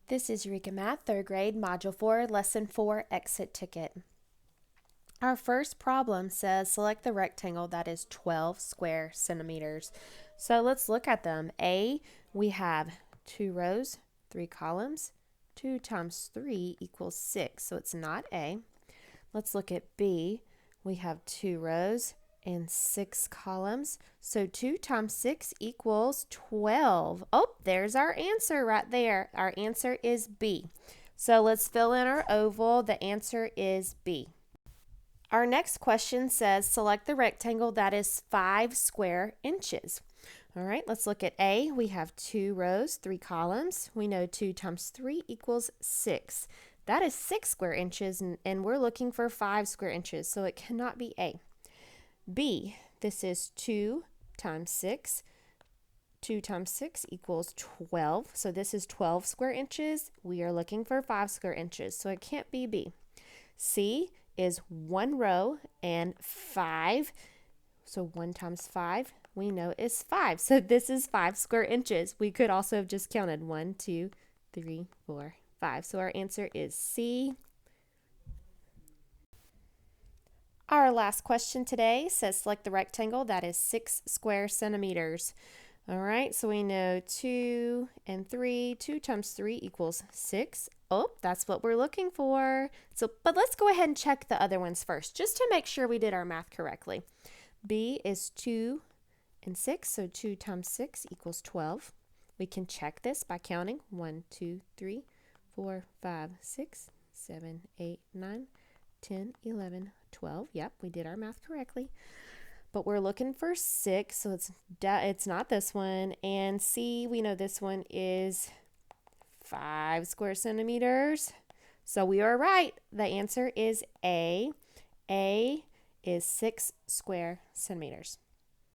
This is Eureka Math, 3rd grade, Module 4, Lesson 4, Exit Ticket. Our first problem says select the rectangle that is 12 square centimeters. So let's look at them. A, we have 2 rows, 3 columns. 2 times 3 equals 6, so it's not A. Let's look at B. We have 2 rows and 6 columns. So 2 times 6 equals 12. Oh, there's our answer right there. Our answer is B. So let's fill in our oval. The answer is B. Our next question says select the rectangle that is 5 square inches. All right, let's look at A. We have 2 rows, 3 columns. We know 2 times 3 equals 6. That is 6 square inches, and we're looking for 5 square inches, so it cannot be A. B, this is 2 times 6. 2 times 6 equals 12. So this is 12 square inches. We are looking for 5 square inches, so it can't be B. C is 1 row and 5. So 1 times 5 we know is 5. So this is 5 square inches. We could also have just counted 1, 2, 3, 4, 5. So our answer is C. Our last question today says select the rectangle that is 6 square centimeters. All right, so we know 2 and 3. 2 times 3 equals 6. Oh, that's what we're looking for. But let's go ahead and check the other ones first, just to make sure we did our math correctly. B is 2 and 6, so 2 times 6 equals 12. We can check this by counting 1, 2, 3, 4, 5, 6, 7, 8, 9, 10, 11, 12. Yep, we did our math correctly. But we're looking for 6, so it's not this one. And C, we know this one is 5 square centimeters. So we are right. The answer is A. A is 6 square centimeters.